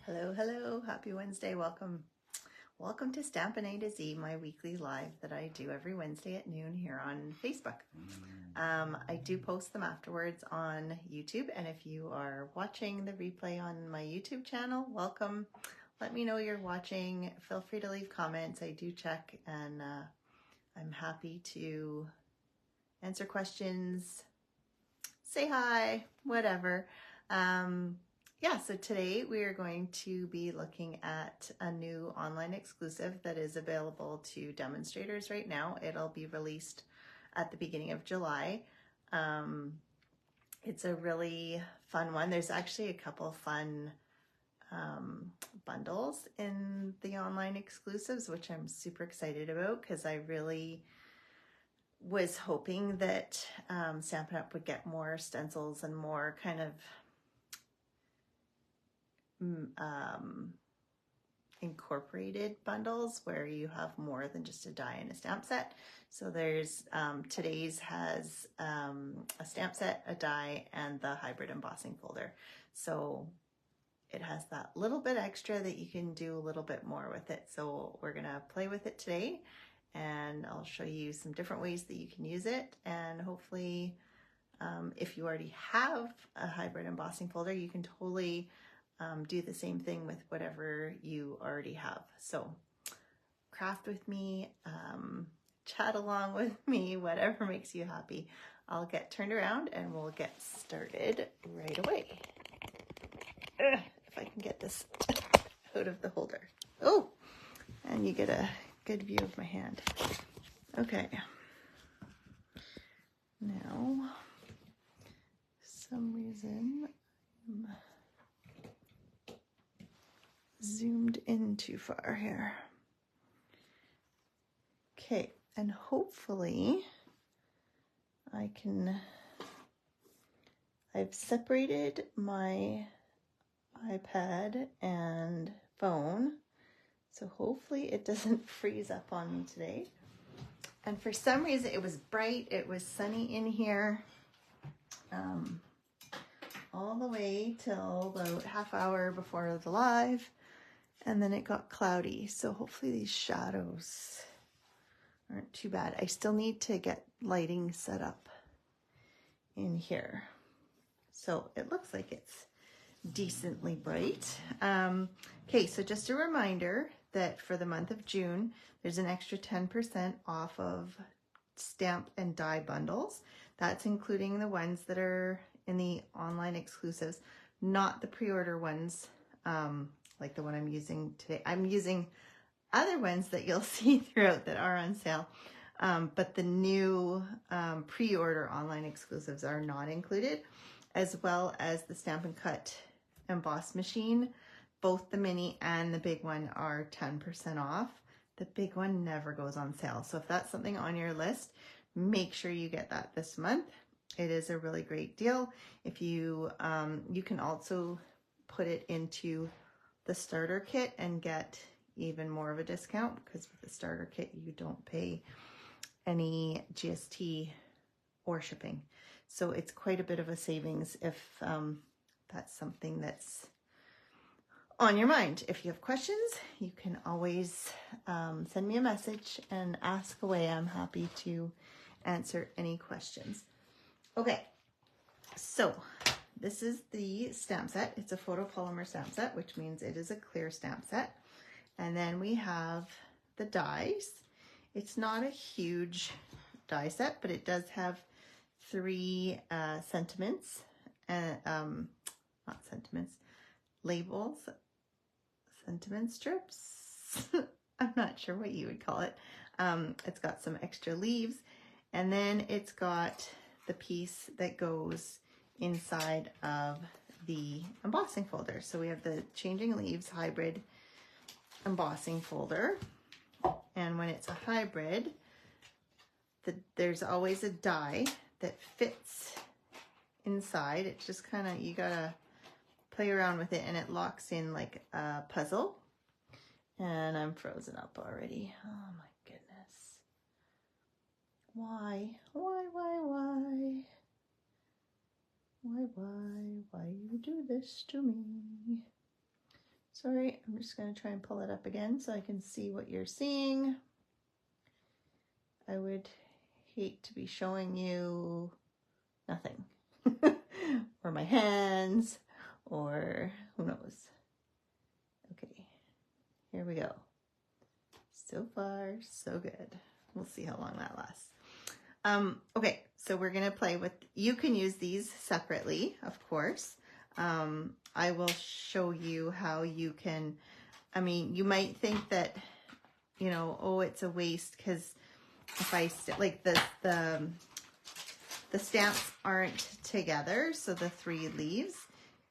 Hello, hello, happy Wednesday. Welcome to Stampin' A to Z, my weekly live that I do every Wednesday at noon here on Facebook. I do post them afterwards on YouTube, and if you are watching the replay on my YouTube channel, welcome. Let me know you're watching. Feel free to leave comments. I do check, and I'm happy to answer questions, say hi, whatever. Yeah, so today we are going to be looking at a new online exclusive that is available to demonstrators right now. It'll be released at the beginning of July. It's a really fun one. There's actually a couple fun bundles in the online exclusives, which I'm super excited about because I really was hoping that Stampin' Up! Would get more stencils and more kind of incorporated bundles where you have more than just a die and a stamp set. So there's today's has a stamp set, a die, and the hybrid embossing folder. So it has that little bit extra that you can do a little bit more with it. So we're gonna play with it today, and I'll show you some different ways that you can use it, and hopefully if you already have a hybrid embossing folder, you can totally do the same thing with whatever you already have. So craft with me, chat along with me, whatever makes you happy. I'll get turned around and we'll get started right away. If I can get this out of the holder. Oh, and you get a good view of my hand. Okay. Now, for some reason, I'm zoomed in too far here. Okay, and hopefully I've separated my iPad and phone, so hopefully it doesn't freeze up on me today. And for some reason it was bright, it was sunny in here all the way till about half hour before the live. And then it got cloudy, so hopefully these shadows aren't too bad. I still need to get lighting set up in here. So it looks like it's decently bright. Okay, so just a reminder that for the month of June, there's an extra 10% off of stamp and die bundles. That's including the ones that are in the online exclusives, not the pre-order ones, like the one I'm using today. I'm using other ones that you'll see throughout that are on sale, but the new pre-order online exclusives are not included, as well as the Stampin' Cut emboss machine. Both the mini and the big one are 10% off. The big one never goes on sale, so if that's something on your list, make sure you get that this month. It is a really great deal. If you you can also put it into the starter kit and get even more of a discount, because with the starter kit you don't pay any GST or shipping. So it's quite a bit of a savings if that's something that's on your mind. If you have questions, you can always send me a message and ask away. I'm happy to answer any questions. Okay, so this is the stamp set. It's a photopolymer stamp set, which means it is a clear stamp set. And then we have the dies. It's not a huge die set, but it does have 3 sentiments, not sentiments, labels, sentiment strips. I'm not sure what you would call it. It's got some extra leaves, and then it's got the piece that goes inside of the embossing folder. So we have the Changing Leaves hybrid embossing folder, and when it's a hybrid, there's always a die that fits inside. It's just kind of, you gotta play around with it, and it locks in like a puzzle. And I'm frozen up already. Oh my goodness. Why you do this to me? Sorry, I'm just going to try and pull it up again so I can see what you're seeing. I would hate to be showing you nothing. Or my hands, or who knows. Okay, here we go. So far, so good. We'll see how long that lasts. Okay, so we're gonna play with, you can use these separately, of course. I will show you how you can, I mean, you might think that, you know, oh, it's a waste because if I, like the stamps aren't together, so the 3 leaves,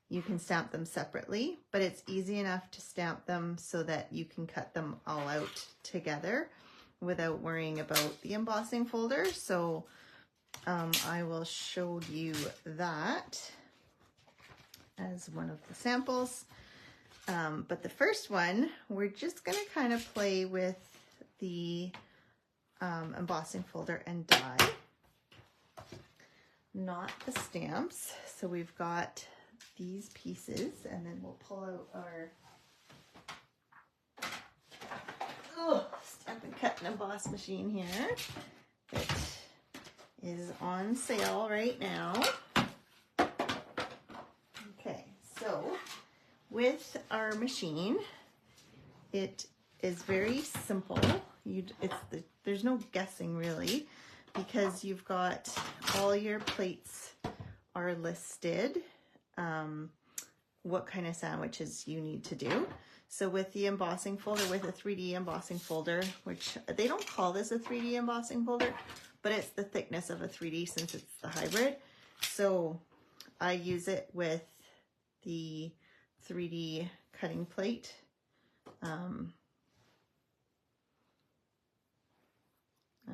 you can stamp them separately, but it's easy enough to stamp them so that you can cut them all out together without worrying about the embossing folder. So I will show you that as one of the samples. But the first one, we're just gonna kind of play with the embossing folder and die, not the stamps. So we've got these pieces, and then we'll pull out our stamp and cut and emboss machine here. It is on sale right now. Okay, so with our machine, it is very simple. There's no guessing really, because you've got all your plates are listed, what kind of sandwiches you need to do. So with the embossing folder, with a 3D embossing folder, which they don't call this a 3D embossing folder, but it's the thickness of a 3D since it's the hybrid. So I use it with the 3D cutting plate. And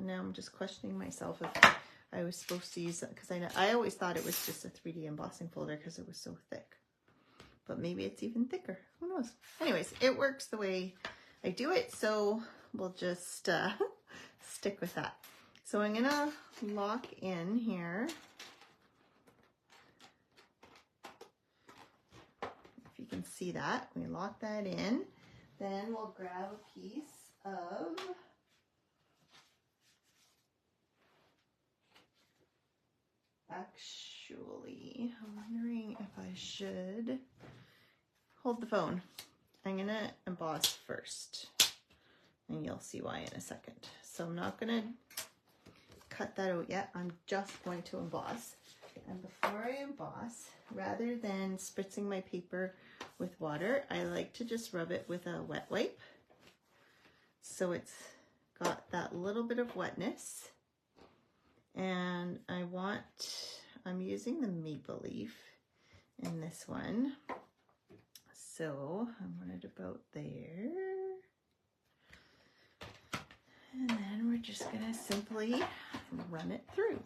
now I'm just questioning myself if I was supposed to use it, because I always thought it was just a 3D embossing folder because it was so thick. But maybe it's even thicker. Who knows? Anyways, it works the way I do it, so we'll just stick with that. So I'm gonna lock in here. If you can see that, we lock that in. Then we'll grab a piece of actually, I'm wondering if I should hold the phone. I'm gonna emboss first, and you'll see why in a second. So I'm not gonna cut that out yet. I'm just going to emboss. And before I emboss, rather than spritzing my paper with water, I like to just rub it with a wet wipe. So it's got that little bit of wetness. And I'm using the maple leaf in this one. So I'm right about there. And then we're just gonna simply run it through.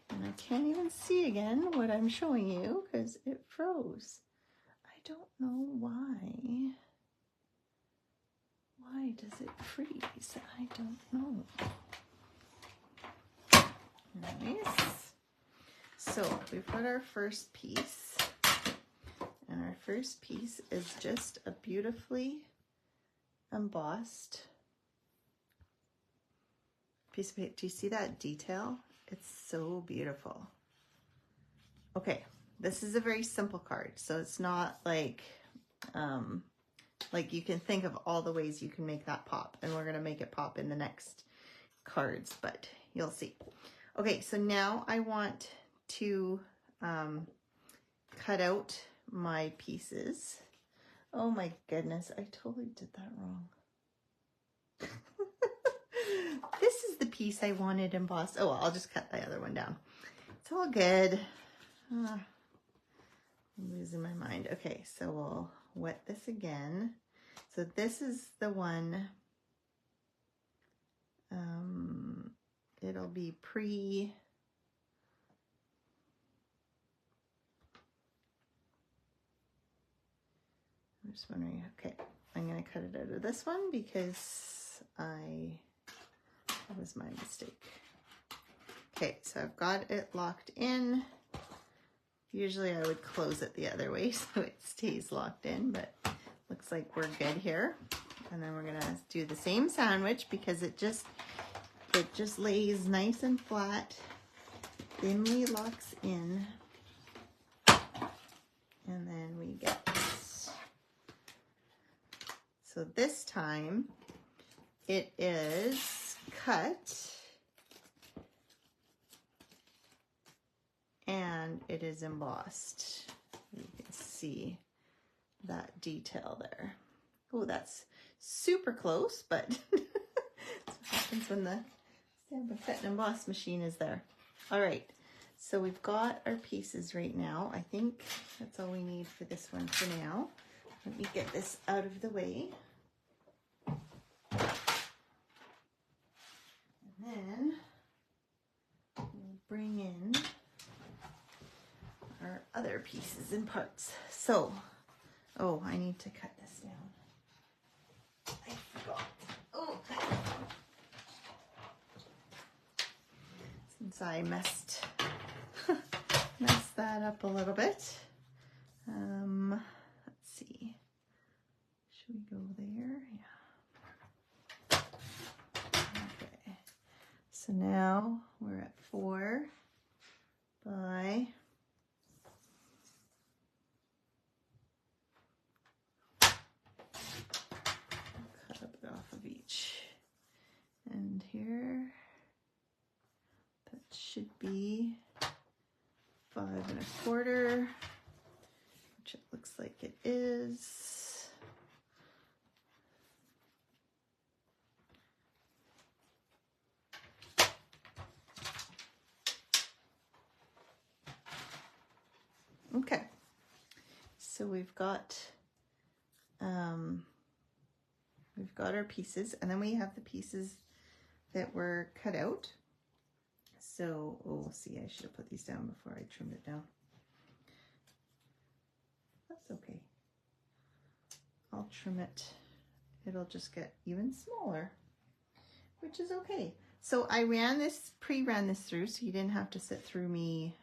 And I can't even see again what I'm showing you because it froze. I don't know why. Why does it freeze? I don't know. Nice. So we've got our first piece, and our first piece is just a beautifully embossed piece of paper. Do you see that detail? It's so beautiful. Okay, this is a very simple card, so it's not like you can think of all the ways you can make that pop, and we're gonna make it pop in the next cards, but you'll see. Okay, so now I want to cut out my pieces. Oh my goodness, I totally did that wrong. This is the piece I wanted embossed. Oh, well, I'll just cut the other one down. It's all good. I'm losing my mind. Okay, so we'll wet this again. So this is the one, it'll be I'm just wondering, okay, I'm gonna cut it out of this one because that was my mistake. Okay, so I've got it locked in. Usually I would close it the other way so it stays locked in, but looks like we're good here. And then we're gonna do the same sandwich because it just lays nice and flat, thinly locks in. And then we get this. So this time it is cut and it is embossed. You can see that detail there. Oh, that's super close, but that's what happens when the Stamp and Cut and Emboss machine is there. All right, so we've got our pieces right now. I think that's all we need for this one for now. Let me get this out of the way. And then we'll bring in our other pieces and parts. So, oh, I need to cut this down. I forgot. Oh, since I messed that up a little bit. Let's see. Should we go there? Yeah. Okay. So now we're at 4 by off of each, and here that should be 5 1/4, which it looks like it is. Okay, so we've got our pieces, and then we have the pieces that were cut out. So, oh, see, I should have put these down before I trimmed it down. That's okay. I'll trim it. It'll just get even smaller, which is okay. So I pre-ran this through, so you didn't have to sit through me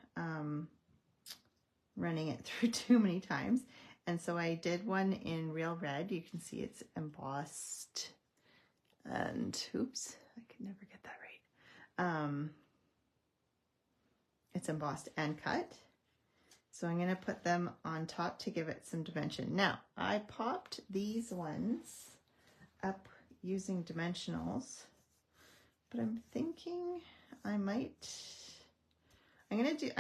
running it through too many times. And so I did one in real red. You can see it's embossed and, oops, I could never get that right. It's embossed and cut. So I'm gonna put them on top to give it some dimension. Now, I popped these ones up using dimensionals, but I'm thinking I'm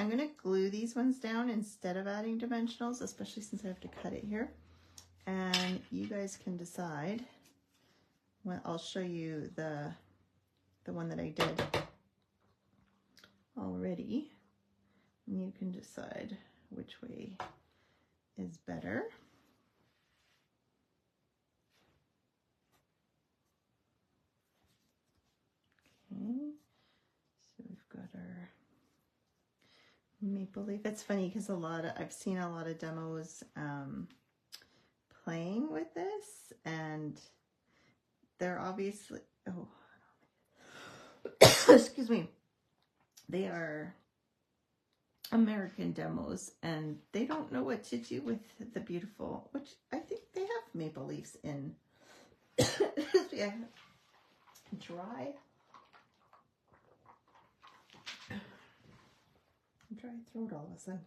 gonna glue these ones down instead of adding dimensionals, especially since I have to cut it here. And you guys can decide. Well, I'll show you the one that I did already, and you can decide which way is better. Okay, so we've got our maple leaf. It's funny because I've seen a lot of demos playing with this, and they're obviously, oh, excuse me, they are American demos, and they don't know what to do with the beautiful, which I think they have maple leaves in. Yeah, dry throat all of a sudden.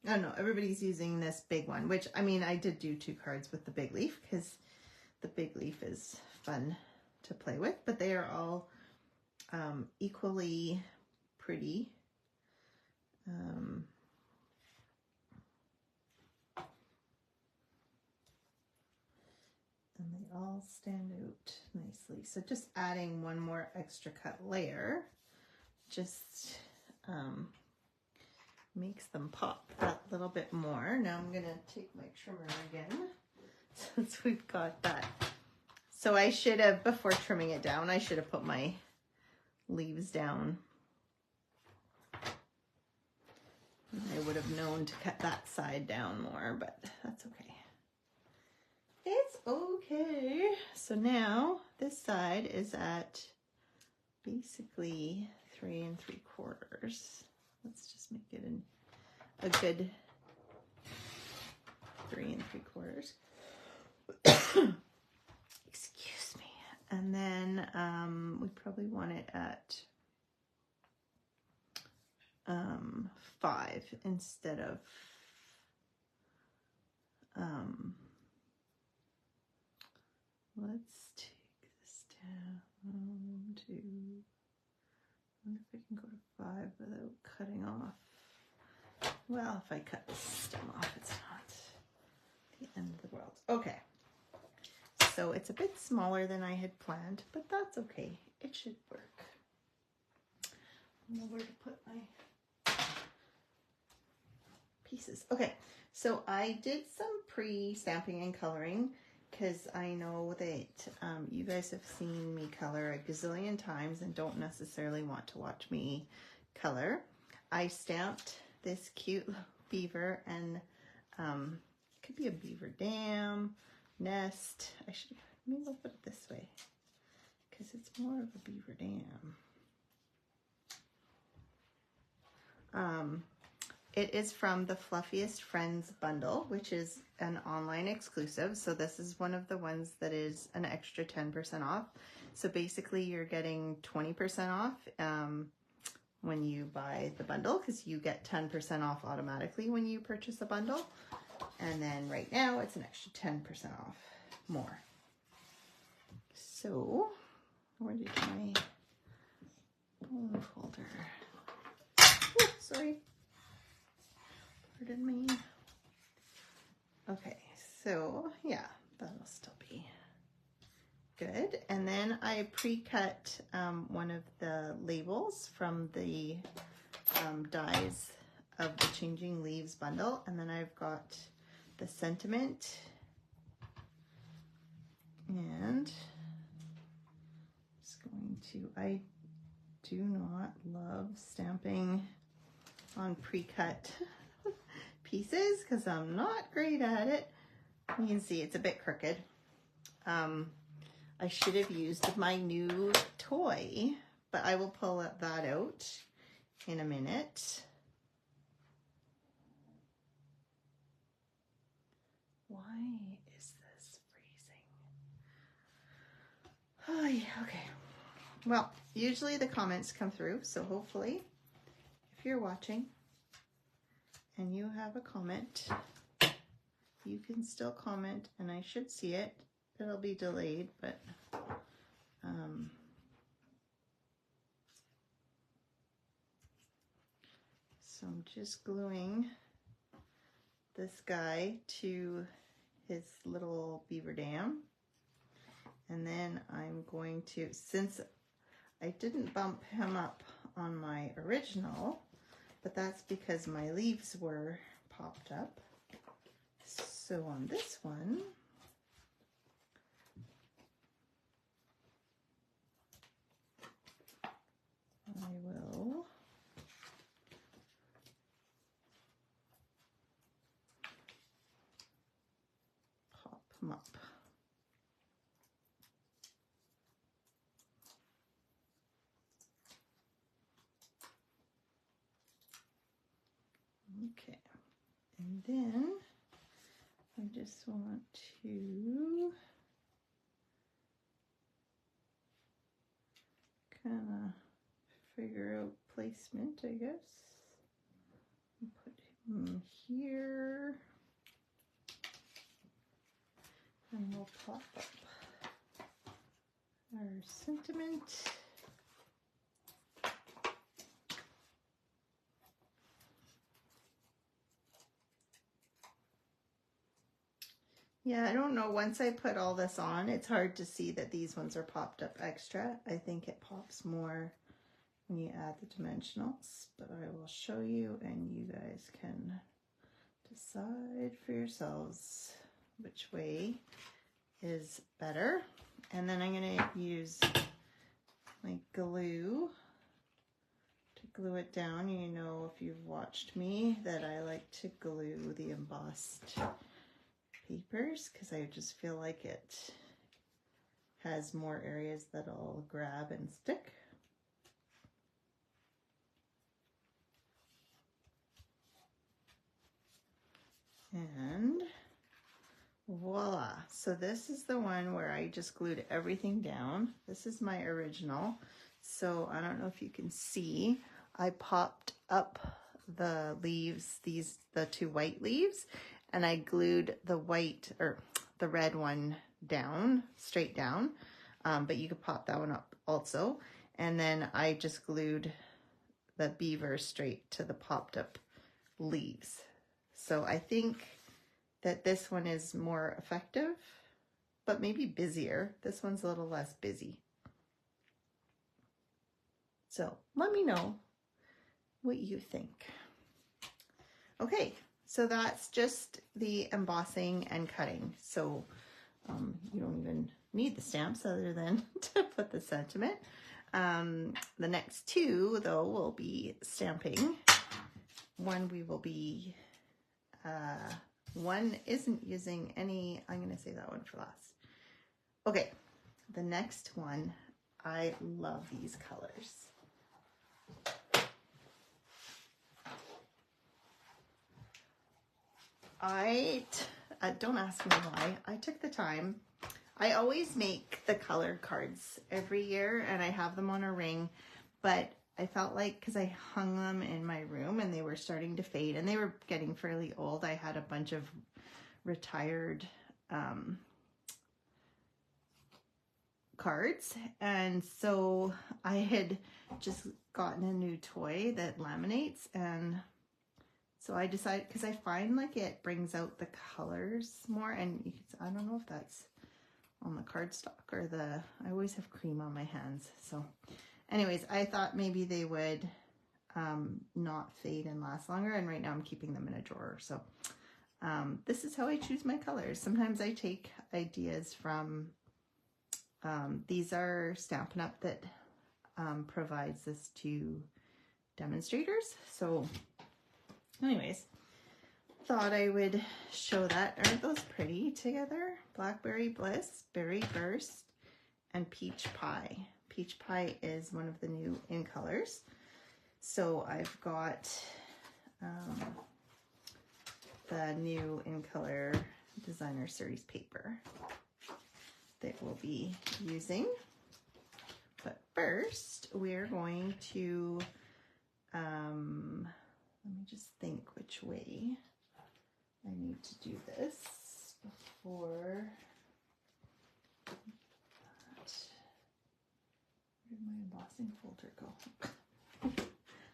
I don't know, everybody's using this big one, which, I mean, I did do 2 cards with the big leaf because the big leaf is fun to play with, but they are all equally pretty. And they all stand out nicely. So just adding one more extra cut layer just makes them pop that little bit more. Now I'm gonna take my trimmer again since we've got that. So I should have, before trimming it down, I should have put my leaves down. I would have known to cut that side down more, but that's okay. It's okay. So now this side is at basically 3 3/4. Let's just make it a good 3 3/4. Excuse me. And then we probably want it at 5 instead of let's take this down to, I wonder if I can go to 5 without cutting off. Well, if I cut this stem off, it's not the end of the world. Okay, so it's a bit smaller than I had planned, but that's okay. It should work. I don't know where to put my pieces. Okay, so I did some pre-stamping and coloring because I know that you guys have seen me color a gazillion times and don't necessarily want to watch me color. I stamped this cute beaver, and it could be a beaver dam, nest. Maybe I'll put it this way because it's more of a beaver dam. It is from the Fluffiest Friends bundle, which is an online exclusive. So this is one of the ones that is an extra 10% off. So basically you're getting 20% off when you buy the bundle, because you get 10% off automatically when you purchase a bundle. And then right now it's an extra 10% off more. So where did my bone folder? Oh, sorry. Pardon me. Okay, so yeah, that'll still be good. And then I pre-cut one of the labels from the dies of the Changing Leaves bundle, and then I've got the sentiment, and just going to, I do not love stamping on pre-cut pieces because I'm not great at it. You can see it's a bit crooked. I should have used my new toy, but I will pull that out in a minute. Why is this freezing? Oh yeah, okay. Well, usually the comments come through, so hopefully if you're watching and you have a comment, you can still comment and I should see it. It'll be delayed, but so I'm just gluing this guy to his little beaver dam, and then I'm going to, since I didn't bump him up on my original, but that's because my leaves were popped up. So on this one, I will pop him up. Okay, and then I just want to kind of figure out placement, I guess. Put him here, and we'll pop up our sentiment. Yeah, I don't know, once I put all this on, it's hard to see that these ones are popped up extra. I think it pops more when you add the dimensionals, but I will show you and you guys can decide for yourselves which way is better. And then I'm going to use my glue to glue it down. You know, if you've watched me, that I like to glue the embossed papers because I just feel like it has more areas that I'll grab and stick. So this is the one where I just glued everything down. This is my original. So I don't know if you can see, I popped up the leaves, the two white leaves, and I glued the white or the red one down, straight down. But you could pop that one up also. And then I just glued the beaver straight to the popped up leaves. So I think that this one is more effective, but maybe busier. This one's a little less busy. So let me know what you think. Okay, so that's just the embossing and cutting. So you don't even need the stamps other than to put the sentiment. The next two, though, will be stamping. One we will be, one isn't using any, I'm going to save that one for last. Okay, the next one, I love these colors. Don't ask me why. I took the time. I always make the colored cards every year and I have them on a ring, but I felt like because I hung them in my room and they were starting to fade and they were getting fairly old. I had a bunch of retired cards, and so I had just gotten a new toy that laminates, and so I decided, because I find like it brings out the colors more, and you can, I don't know if that's on the cardstock or I always have cream on my hands. So anyways, I thought maybe they would not fade and last longer, and right now I'm keeping them in a drawer. So this is how I choose my colors. Sometimes I take ideas from, these are Stampin' Up! That provides this to demonstrators. So anyways, thought I would show that. Aren't those pretty together? Blackberry Bliss, Berry Burst, and Peach Pie. Peach Pie is one of the new in colors. So I've got the new in color designer series paper that we'll be using. But first we're going to, let me just think which way I need to do this before that. Where'd my embossing folder go?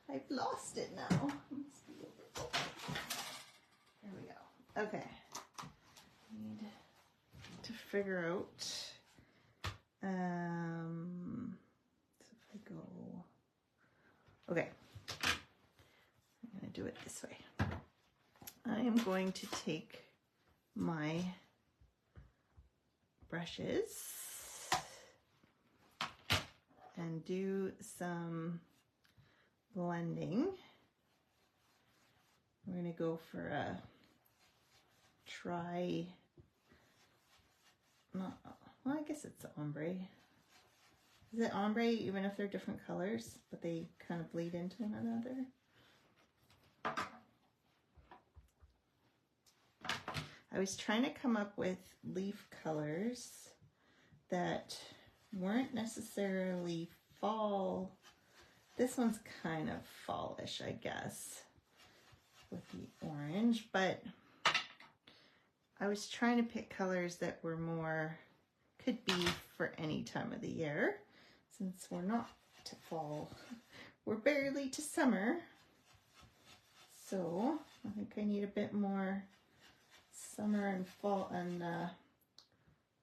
I've lost it now. There we go. Okay. Need to figure out, so if I go, okay, I'm going to do it this way. I am going to take my brushes and do some blending. We're going to go for a well, I guess it's ombre. Is it ombre even if they're different colors, but they kind of bleed into one another? I was trying to come up with leaf colors that weren't necessarily fall. This one's kind of fallish, I guess, with the orange, but I was trying to pick colors that were more, could be for any time of the year, since we're not to fall. We're barely to summer. So I think I need a bit more summer and fall, and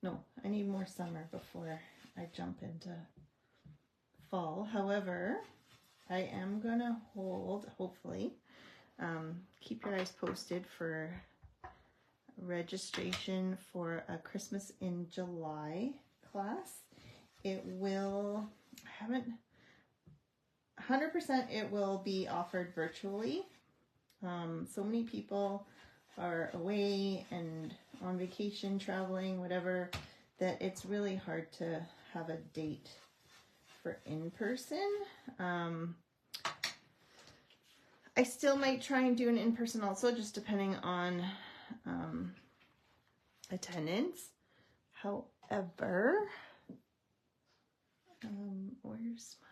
no, I need more summer before I jump into fall. However, I am gonna hold, hopefully, keep your eyes posted for registration for a Christmas in July class. It will, I haven't 100%, it will be offered virtually. So many people are away and on vacation, traveling, whatever, that it's really hard to have a date for in-person. I still might try and do an in-person also, just depending on attendance. However, where's my,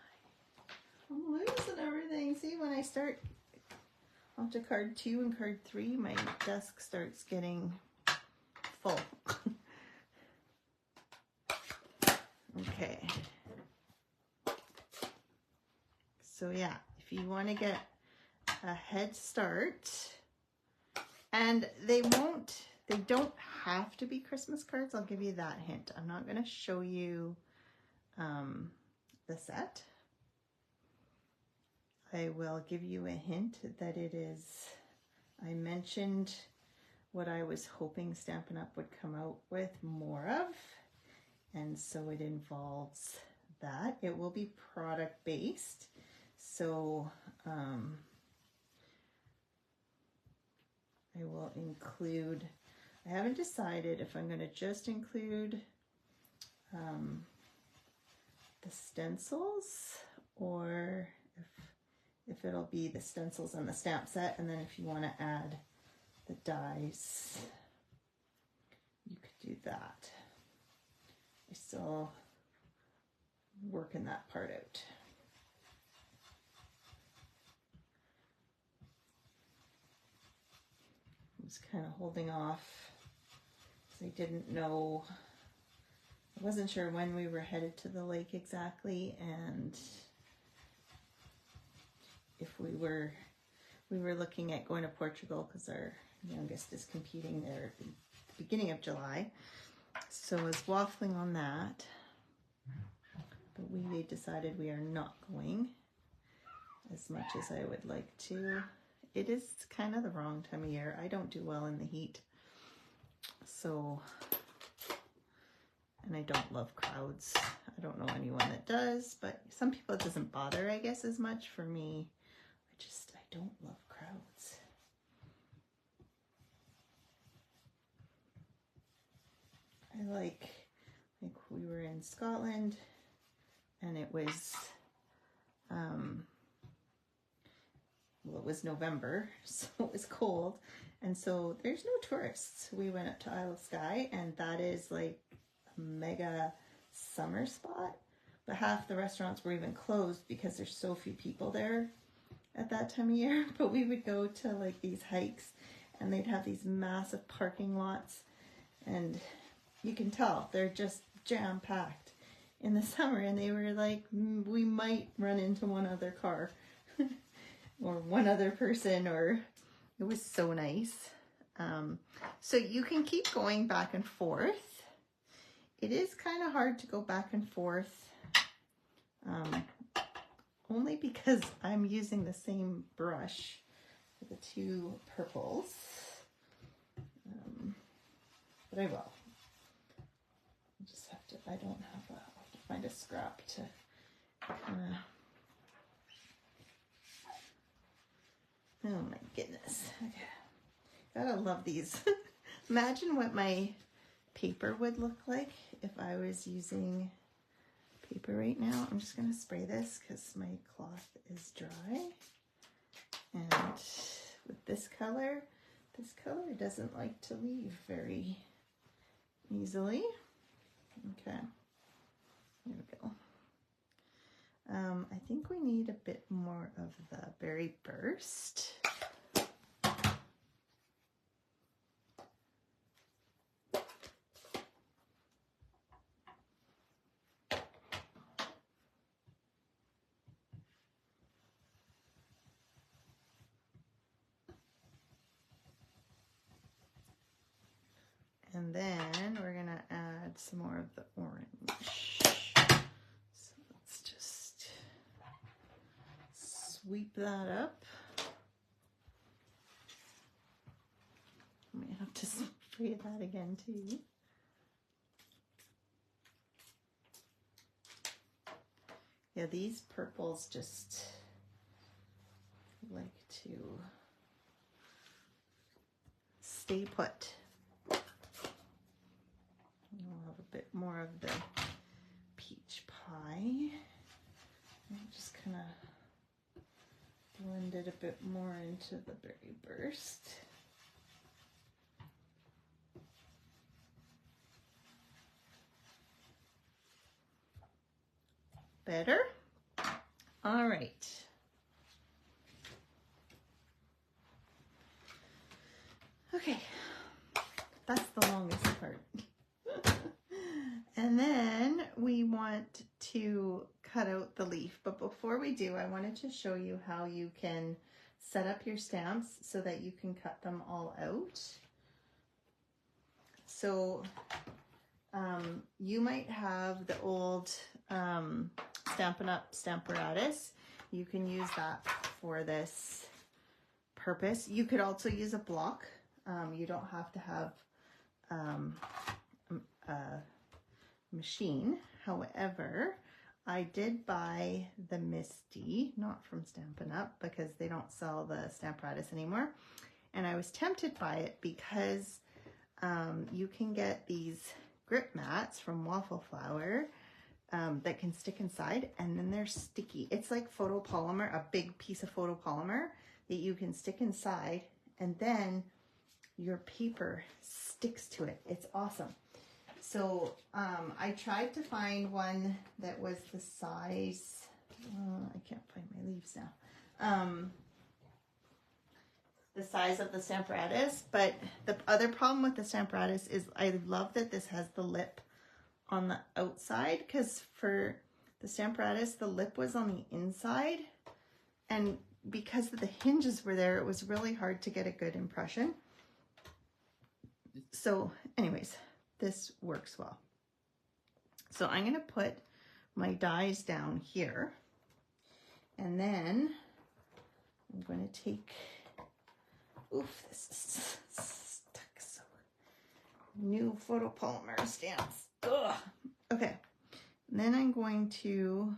I'm losing everything. See, when I start onto card 2 and card 3, my desk starts getting full. Okay. So yeah, if you want to get a head start, and they don't have to be Christmas cards. I'll give you that hint. I'm not going to show you the set. I will give you a hint that it is, I mentioned what I was hoping Stampin' Up! Would come out with more of, and so it involves that. It will be product based, so I will include, I haven't decided if I'm going to just include the stencils, or if it'll be the stencils and the stamp set, and then if you want to add the dies, you could do that. I still working that part out. I was kind of holding off because I didn't know, I wasn't sure when we were headed to the lake exactly, and if we were looking at going to Portugal because our youngest is competing there at the beginning of July. So I was waffling on that, but we decided we are not going, as much as I would like to. It is kind of the wrong time of year. I don't do well in the heat. So, and I don't love crowds. I don't know anyone that does, but some people it doesn't bother, I guess, as much. For me, I don't love crowds. I like we were in Scotland and it was, well, it was November, so it was cold. And so there's no tourists. We went up to Isle of Skye, and that is like a mega summer spot. But half the restaurants were even closed because there's so few people there at that time of year. But we would go to like these hikes, and they'd have these massive parking lots, and you can tell they're just jam-packed in the summer. And they were like, we might run into one other car or one other person, or it was so nice. So you can keep going back and forth. It is kind of hard to go back and forth, only because I'm using the same brush for the two purples, but I will. I just have to, I don't have a, I'll have to find a scrap to kind of, oh my goodness. Okay. Gotta love these. Imagine what my paper would look like if I was using paper right now. I'm just gonna spray this because my cloth is dry. And with this color doesn't like to leave very easily. Okay, here we go. I think we need a bit more of the berry burst. And then we're gonna add some more of the orange. So let's just sweep that up. I might have to spray that again too. Yeah, these purples just like to stay put. We'll have a bit more of the peach pie. And just kind of blend it a bit more into the berry burst. Better? All right. Okay, that's the longest part. And then we want to cut out the leaf. But before we do, I wanted to show you how you can set up your stamps so that you can cut them all out. So you might have the old Stampin' Up! Stamparatus. You can use that for this purpose. You could also use a block. You don't have to have a machine. However, I did buy the Misty, not from Stampin' Up! Because they don't sell the Stamparatus anymore. And I was tempted by it because you can get these grip mats from Waffle Flower that can stick inside, and then they're sticky. It's like photopolymer, a big piece of photopolymer that you can stick inside, and then your paper sticks to it. It's awesome. So I tried to find one that was the size, I can't find my leaves now, the size of the Stamparatus, but the other problem with the Stamparatus is I love that this has the lip on the outside, because for the Stamparatus, the lip was on the inside, and because the hinges were there, it was really hard to get a good impression. So anyways, this works well. So I'm going to put my dies down here, and then I'm going to take, oof, this is stuck, so new photopolymer stamps. Ugh. Okay, and then I'm going to,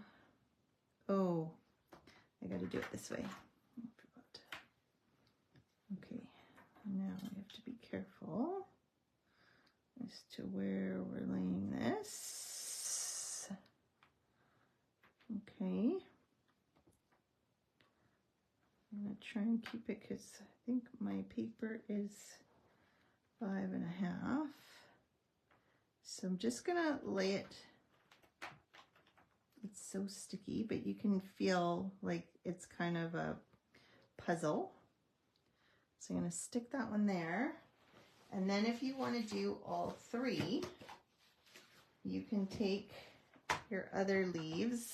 oh, I got to do it this way. Okay, now we have to be careful as to where we're laying this. Okay. I'm going to try and keep it because I think my paper is 5.5. So I'm just going to lay it. It's so sticky, but you can feel like it's kind of a puzzle. So I'm going to stick that one there. And then if you want to do all three, you can take your other leaves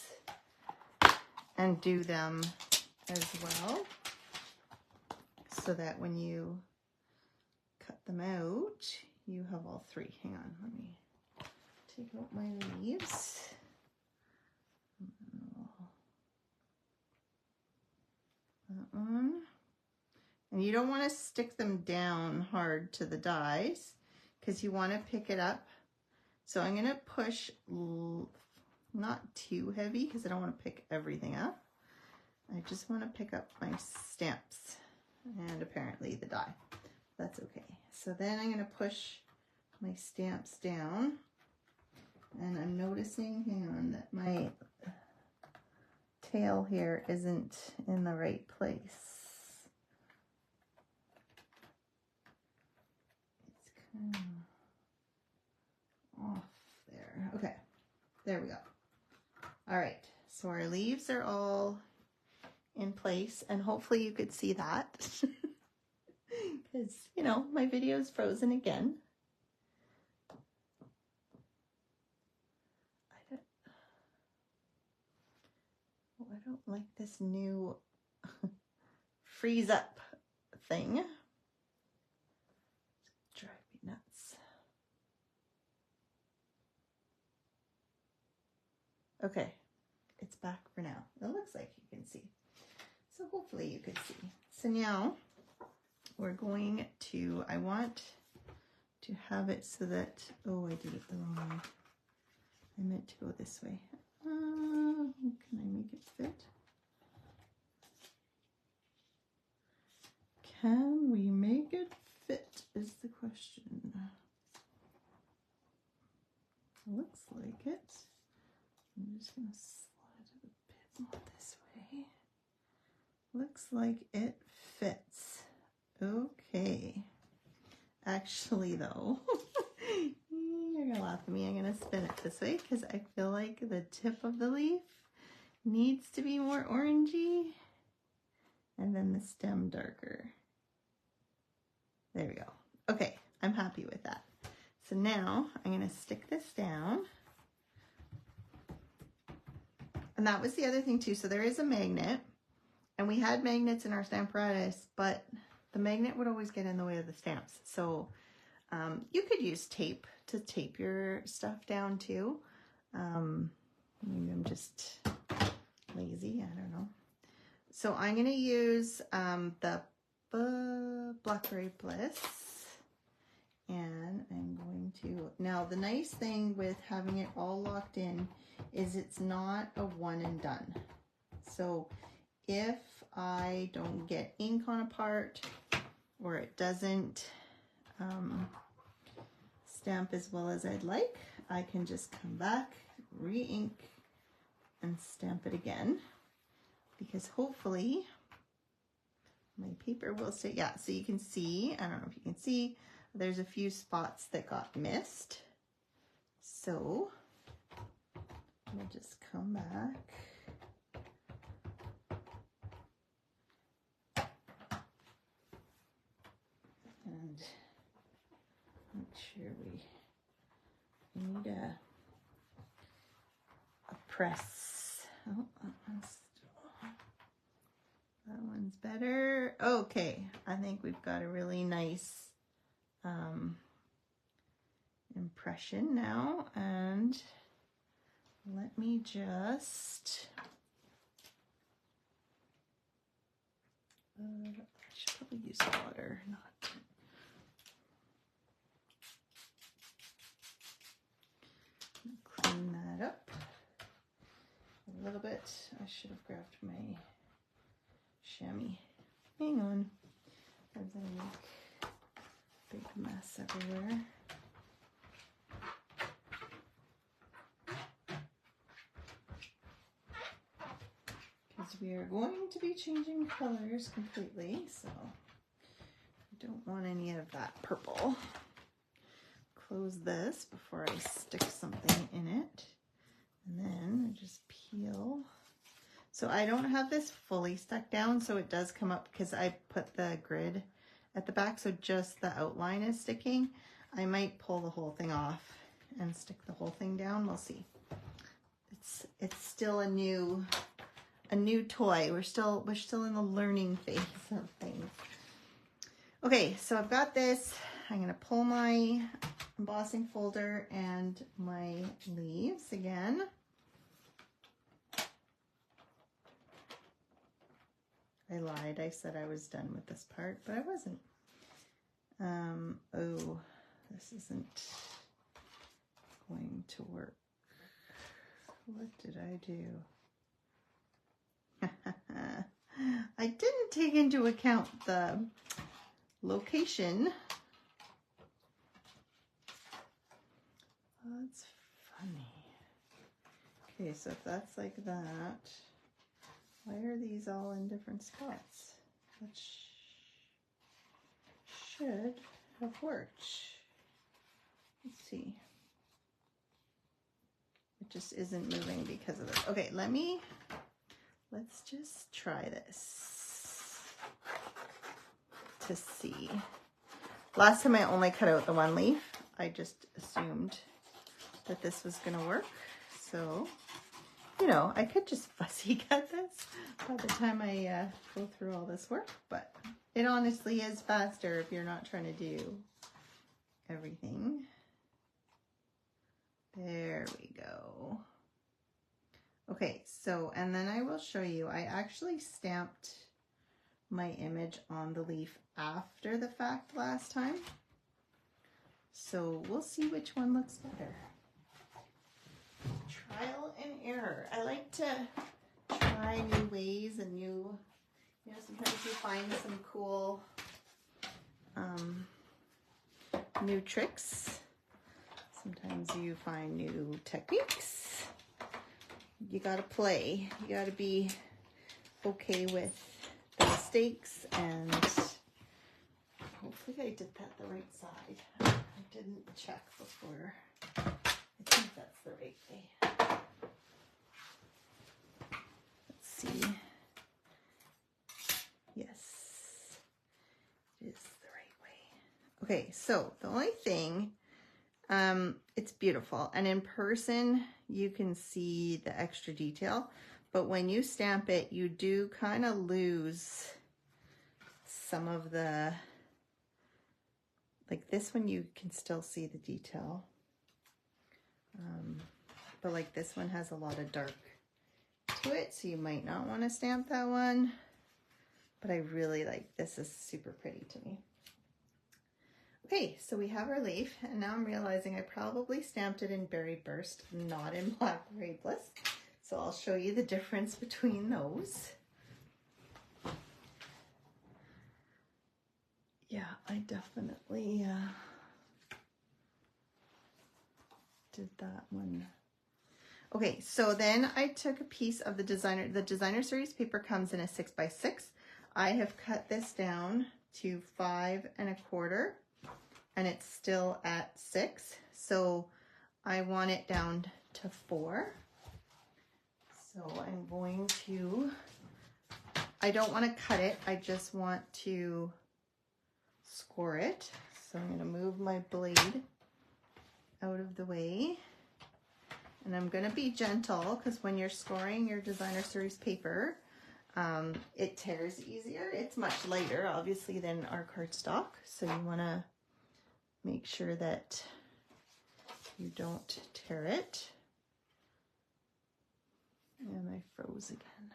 and do them as well, so that when you cut them out, you have all three. Hang on, let me take out my leaves. That one. And you don't want to stick them down hard to the dies because you want to pick it up. So I'm going to push not too heavy because I don't want to pick everything up. I just want to pick up my stamps and apparently the die. That's okay. So then I'm going to push my stamps down, and I'm noticing, hang on, that my tail here isn't in the right place. Kind of off there. Okay, there we go. All right, so our leaves are all in place, and hopefully you could see that because, you know, my video is frozen again. I don't like this new freeze up thing. Drive me nuts. Okay, it's back for now. It looks like you can see. So hopefully you can see. So now we're going to, I want to have it so that, oh, I did it the wrong way. I meant to go this way. Can I make it fit? Can we make it fit is the question. Looks like it. I'm just going to slide it a bit more this way. Looks like it fits. Okay. Actually, though, you're going to laugh at me. I'm going to spin it this way because I feel like the tip of the leaf needs to be more orangey, and then the stem darker. There we go. Okay, I'm happy with that. So now I'm going to stick this down. And that was the other thing too. So there is a magnet, and we had magnets in our Stamparatus, but the magnet would always get in the way of the stamps. So you could use tape to tape your stuff down too. Maybe I'm just lazy, I don't know. So I'm going to use the Blackberry Bliss, and I'm going to, now the nice thing with having it all locked in is it's not a one and done. So if I don't get ink on a part, or it doesn't stamp as well as I'd like, I can just come back, re-ink, and stamp it again, because hopefully my paper will stay. Yeah, so you can see, I don't know if you can see, there's a few spots that got missed. So we'll just come back. And make sure we need a press. Oh, that one's better. Okay, I think we've got a really nice impression now, and let me just I should probably use water, not clean that up a little bit. I should have grabbed my chamois. Hang on, as I make a big mess everywhere. Because we are going to be changing colors completely, so I don't want any of that purple. Close this before I stick something in it, and then I just peel. So I don't have this fully stuck down, so it does come up because I put the grid at the back, so just the outline is sticking. I might pull the whole thing off and stick the whole thing down. We'll see. It's still a new toy. We're still in the learning phase of things. Okay, so I've got this. I'm going to pull my embossing folder and my leaves again. I lied. I said I was done with this part, but I wasn't. Oh, this isn't going to work. What did I do? I didn't take into account the location. That's funny. Okay, so if that's like that, why are these all in different spots? That should have worked. Let's see. It just isn't moving because of this. Okay, let's just try this to see. Last time I only cut out the one leaf. I just assumed that this was gonna work. So, you know, I could just fussy cut this by the time I go through all this work, but it honestly is faster if you're not trying to do everything. There we go. Okay, so, and then I will show you, I actually stamped my image on the leaf after the fact last time. So we'll see which one looks better. Trial and error. I like to try new ways and new, you know, sometimes you find some cool new tricks. Sometimes you find new techniques. You gotta play. You gotta be okay with the mistakes, and hopefully I did that the right side. I didn't check before. I think that's the right way. it is the right way. Okay, so the only thing, it's beautiful. And in person, you can see the extra detail. But when you stamp it, you do kind of lose some of the, like this one, you can still see the detail. But like this one has a lot of dark to it, so you might not want to stamp that one. But I really like, this is super pretty to me. Okay, so we have our leaf, and now I'm realizing I probably stamped it in Berry Burst, not in Blackberry Bliss. So I'll show you the difference between those. Yeah, I definitely did that one. Okay, so then I took a piece of the designer series paper comes in a 6x6. I have cut this down to 5 1/4, and it's still at 6. So I want it down to 4. So I'm going to, I don't want to cut it, I just want to score it. So I'm going to move my blade out of the way. And I'm going to be gentle because when you're scoring your designer series paper, it tears easier. It's much lighter, obviously, than our cardstock. So you want to make sure that you don't tear it. And I froze again.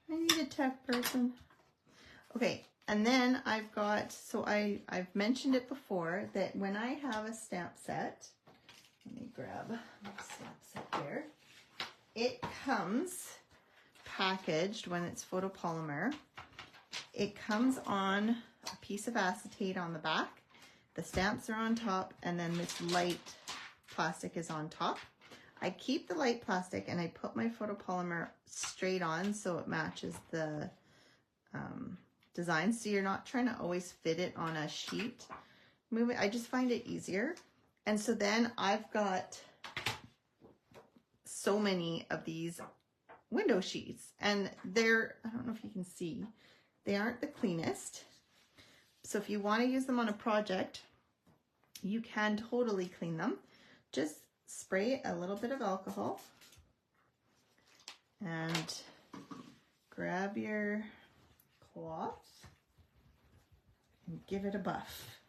I need a tech person. Okay, and then I've got, so I've mentioned it before, that when I have a stamp set, let me grab my stamp set here. It comes packaged when it's photopolymer. It comes on a piece of acetate on the back. The stamps are on top, and then this light plastic is on top. I keep the light plastic and I put my photopolymer straight on so it matches the design. So you're not trying to always fit it on a sheet. Move it. I just find it easier. And so then I've got so many of these window sheets, and they're, I don't know if you can see, they aren't the cleanest. So if you want to use them on a project, you can totally clean them. Just spray a little bit of alcohol and grab your cloth and give it a buff.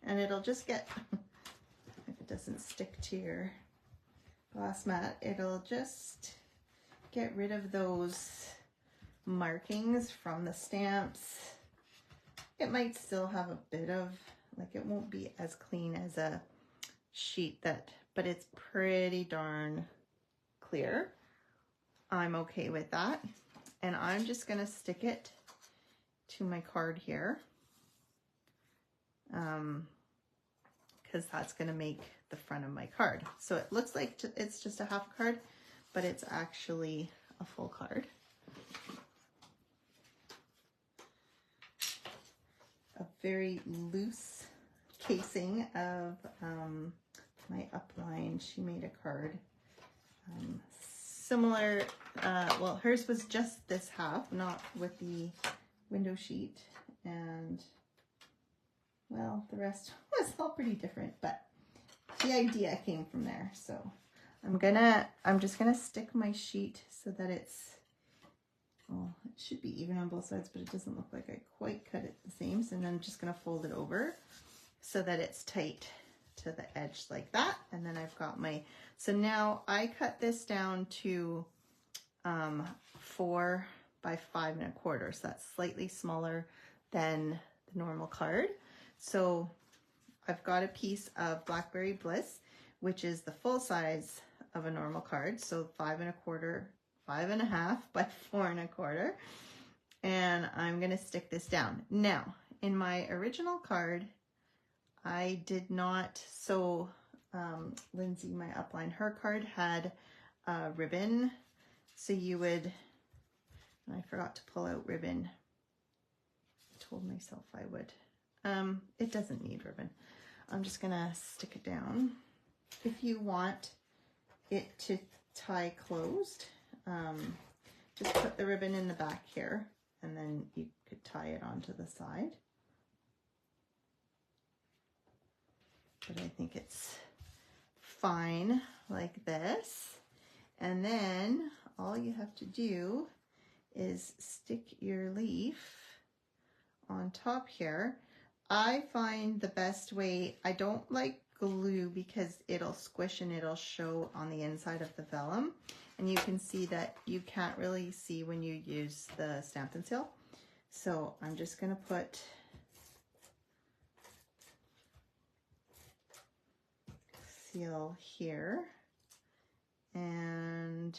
And it'll just get, if it doesn't stick to your glass mat, it'll just get rid of those markings from the stamps. It might still have a bit of, like, it won't be as clean as a sheet that, but it's pretty darn clear. I'm okay with that. And I'm just gonna stick it to my card here, because that's gonna make the front of my card. So it looks like it's just a half card, but it's actually a full card. A very loose casing of my upline. She made a card similar, well, hers was just this half, not with the window sheet, and well, the rest was all pretty different, but the idea came from there. So I'm just gonna stick my sheet so that it's, well, it should be even on both sides, but it doesn't look like I quite cut it the same. So then I'm just gonna fold it over so that it's tight to the edge like that. And then I've got my, so now I cut this down to 4 by 5 1/4. So that's slightly smaller than the normal card. So I've got a piece of Blackberry Bliss, which is the full size of a normal card. So 5 1/4, 5 1/2 by 4 1/4. And I'm gonna stick this down. Now, in my original card, I did not, so Lindsay, my upline, her card had a ribbon. So you would, and I forgot to pull out ribbon. I told myself I would. It doesn't need ribbon. I'm just gonna stick it down. If you want it to tie closed, just put the ribbon in the back here, and then you could tie it onto the side. But I think it's fine like this. And then all you have to do is stick your leaf on top here. I find the best way, I don't like glue because it'll squish and it'll show on the inside of the vellum. And you can see that you can't really see when you use the Stampin' Seal. So I'm just gonna put seal here, and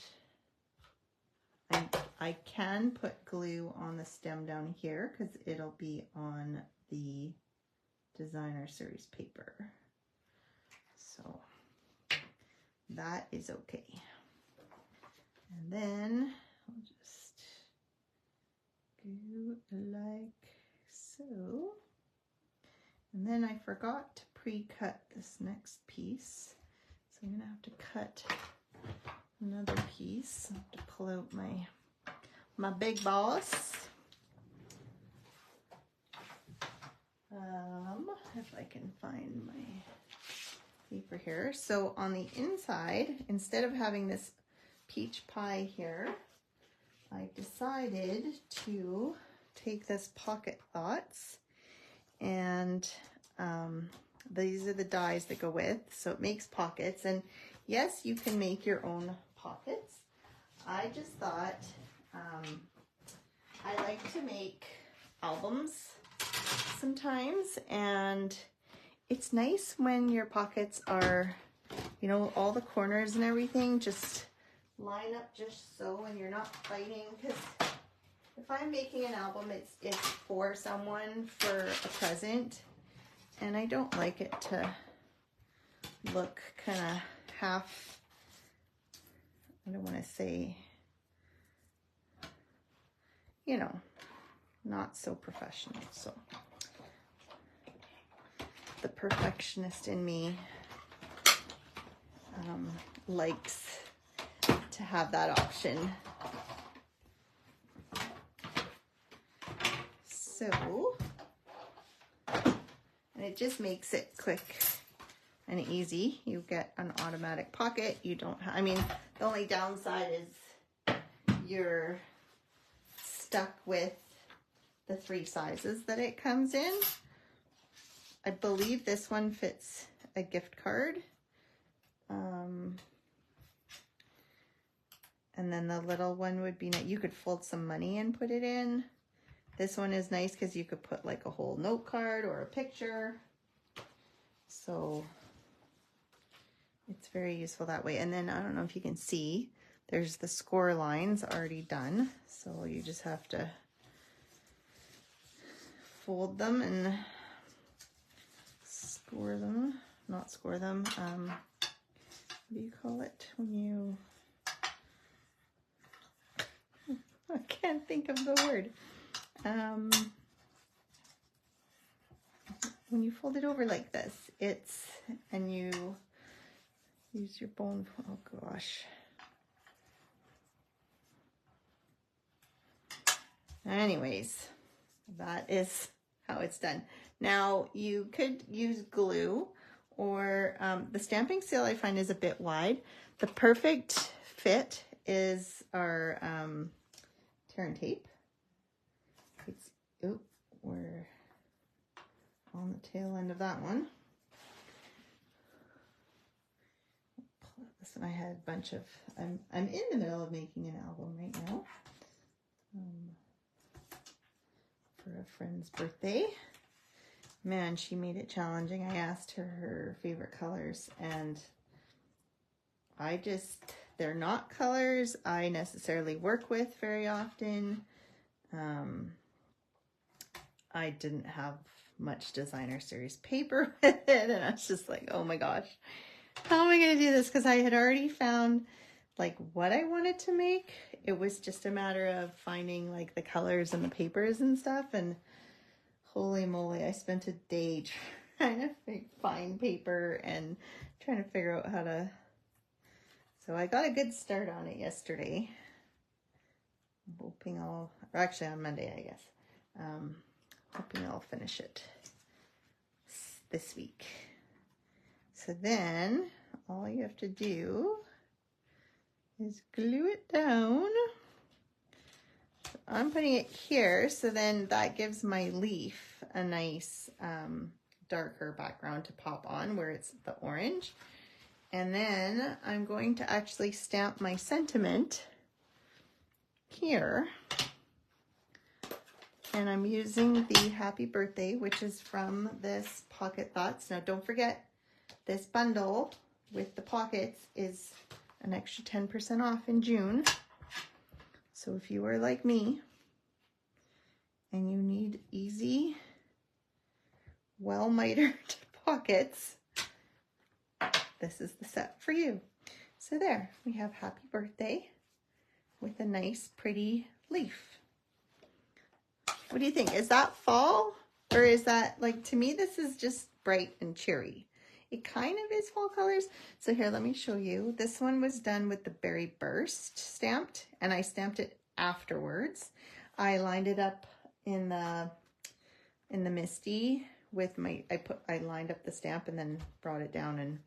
I can put glue on the stem down here because it'll be on the designer series paper. So that is okay. And then I'll just go like so. And then I forgot to pre-cut this next piece. So I'm gonna have to cut another piece. I have to pull out my big boss. If I can find my paper here. So on the inside, instead of having this peach pie here, I decided to take this Pocket Thoughts, and these are the dies that go with, so it makes pockets. And yes, you can make your own pockets. I just thought I like to make albums sometimes, and it's nice when your pockets are, you know, all the corners and everything just line up just so, and you're not fighting, because if I'm making an album, it's for someone for a present, and I don't like it to look kind of half, I don't want to say, you know, not so professional. So the perfectionist in me likes to have that option. So, and it just makes it quick and easy. You get an automatic pocket. You don't have, I mean, the only downside is you're stuck with the 3 sizes that it comes in. I believe this one fits a gift card. And then the little one would be nice. You could fold some money and put it in. This one is nice because you could put like a whole note card or a picture. So it's very useful that way. And then I don't know if you can see, there's the score lines already done. So you just have to fold them and score them, not score them. What do you call it when you, I can't think of the word. When you fold it over like this, it's, and you use your bone, oh gosh. Anyways, that is how it's done. Now you could use glue, or the Stampin' Seal I find is a bit wide. The perfect fit is our tear and tape. It's, oh, we're on the tail end of that one. Pull out this, and I had a bunch of, I'm in the middle of making an album right now for a friend's birthday. Man, she made it challenging. I asked her favorite colors, and they're not colors I necessarily work with very often. I didn't have much designer series paper with it, and I was just like, oh my gosh, how am I going to do this? Because I had already found like what I wanted to make. It was just a matter of finding like the colors and the papers and stuff, and holy moly, I spent a day trying to find paper and trying to figure out how to, so I got a good start on it yesterday. I'm hoping or actually on Monday, I guess. Hoping I'll finish it this week. So then all you have to do is glue it down. So I'm putting it here, so then that gives my leaf a nice darker background to pop on where it's the orange. And then I'm going to actually stamp my sentiment here. And I'm using the Happy Birthday, which is from this Pocket Thoughts. Now don't forget, this bundle with the pockets is an extra 10% off in June. So if you are like me and you need easy, well-mitered pockets, this is the set for you. So there, we have Happy Birthday with a nice pretty leaf. What do you think? Is that fall? Or is that, like, to me this is just bright and cheery. It kind of is fall colors. So here, let me show you. This one was done with the Berry Burst stamped, and I stamped it afterwards. I lined it up in the Misty with my, I lined up the stamp and then brought it down and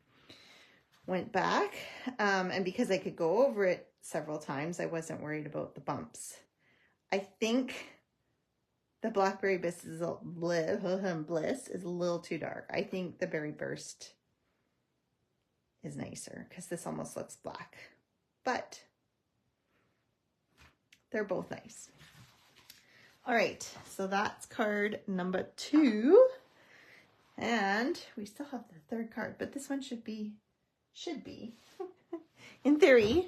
went back. And because I could go over it several times, I wasn't worried about the bumps. I think the Blackberry Bliss is a little too dark. I think the Berry Burst is nicer because this almost looks black, but they're both nice. All right, so that's card number 2, and we still have the third card, but this one should be in theory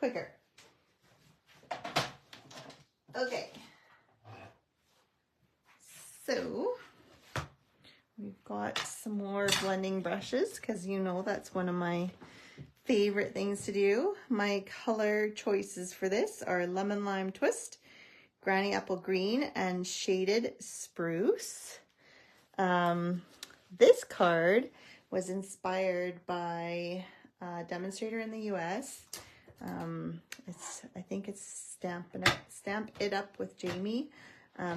quicker. Okay. So we've got some more blending brushes because you know that's one of my favorite things to do. My color choices for this are Lemon Lime Twist, Granny Apple Green, and Shaded Spruce. This card was inspired by a demonstrator in the US. I think it's Stamp It Up with Jamie.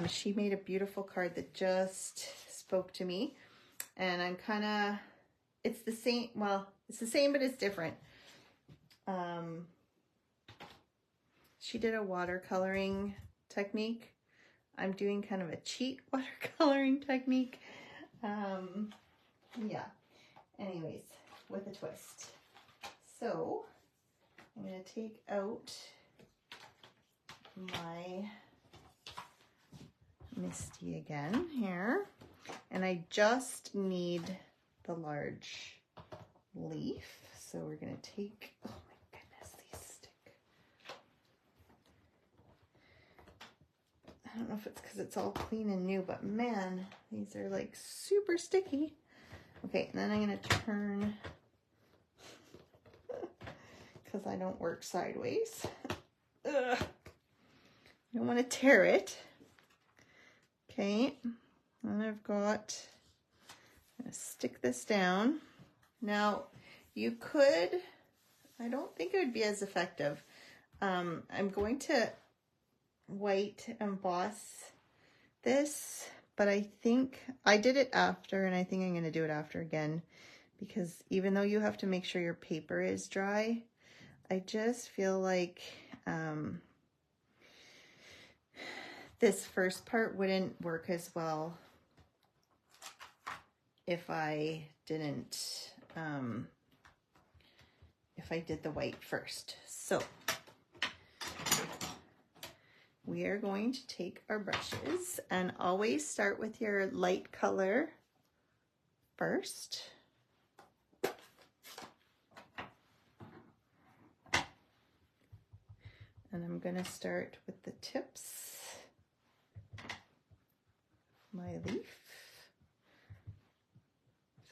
She made a beautiful card that just spoke to me, and I'm kind of, it's the same, well, it's the same, but it's different. She did a watercoloring technique. I'm doing kind of a cheat watercoloring technique. Yeah, anyways, with a twist. So I'm going to take out my Misty again here, and I just need the large leaf. So we're going to take, oh my goodness, these stick. I don't know if it's because it's all clean and new, but man, these are like super sticky. Okay, and then I'm going to turn, because I don't work sideways. Ugh. I don't want to tear it. Okay, and I've got, I'm going to stick this down. Now, you could, I don't think it would be as effective. I'm going to white emboss this, but I think I did it after, and I think I'm going to do it after again, because even though you have to make sure your paper is dry, I just feel like this first part wouldn't work as well if I didn't, if I did the white first. So we are going to take our brushes, and always start with your light color first. And I'm going to start with the tips. My leaf.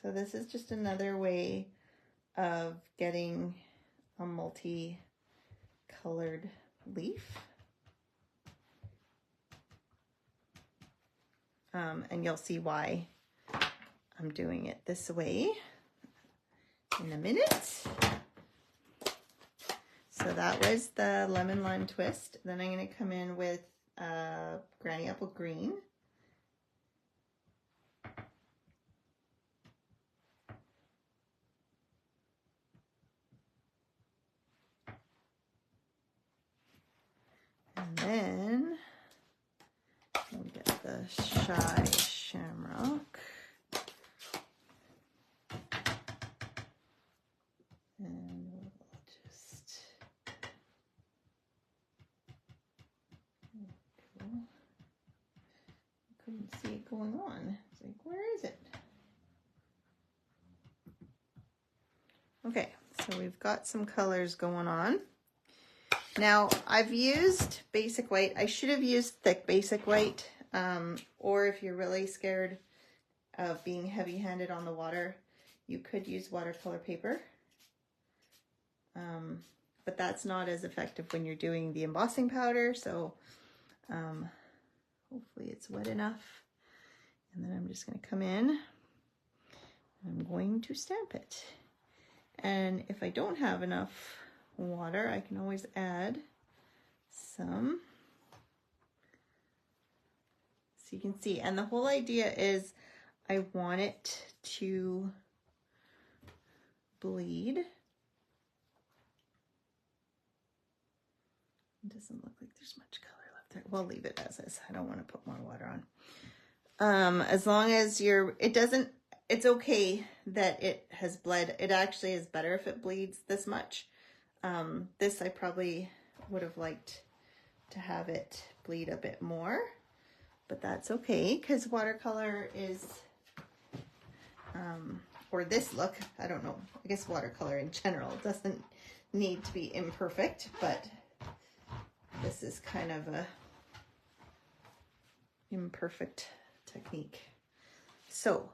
So this is just another way of getting a multi-colored leaf. And you'll see why I'm doing it this way in a minute. So So that was the lemon lime twist. Then I'm going to come in with granny apple green. And then we'll get the shy shamrock. And we'll just go. Couldn't see it going on. It's like, where is it? Okay, so we've got some colors going on. Now, I've used basic white. I should have used thick basic white, or if you're really scared of being heavy-handed on the water, you could use watercolor paper. But that's not as effective when you're doing the embossing powder, so hopefully it's wet enough. And then I'm just going to come in. I'm going to stamp it. And if I don't have enough water, I can always add some. So you can see, and the whole idea is I want it to bleed. It doesn't look like there's much color left there. We'll leave it as is. I don't want to put more water on. As long as it's okay that it has bled. It actually is better if it bleeds this much. This I probably would have liked to have it bleed a bit more, but that's okay because watercolor is, or this look, I don't know, I guess watercolor in general doesn't need to be imperfect, but this is kind of a imperfect technique. So,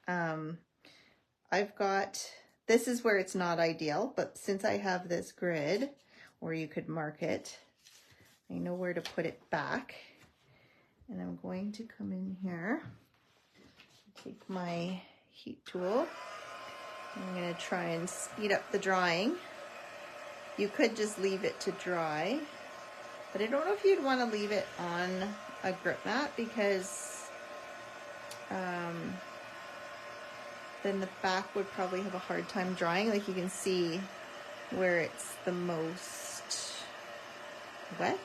I've got, this is where it's not ideal, but since I have this grid, or you could mark it, I know where to put it back. And I'm going to come in here, take my heat tool, and I'm going to try and speed up the drying. You could just leave it to dry, but I don't know if you'd want to leave it on a grip mat because then the back would probably have a hard time drying. Like you can see where it's the most wet.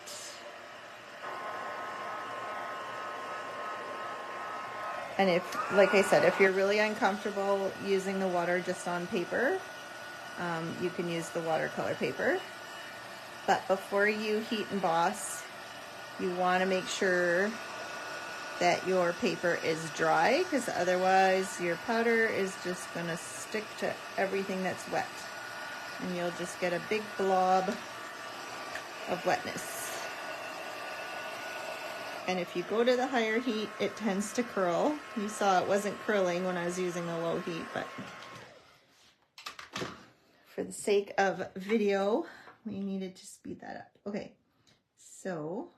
And if, like I said, if you're really uncomfortable using the water just on paper, you can use the watercolor paper. But before you heat emboss, you want to make sure that your paper is dry, because otherwise your powder is just going to stick to everything that's wet. And you'll just get a big blob of wetness. And if you go to the higher heat, it tends to curl. You saw it wasn't curling when I was using the low heat, but for the sake of video, we needed to speed that up. Okay, so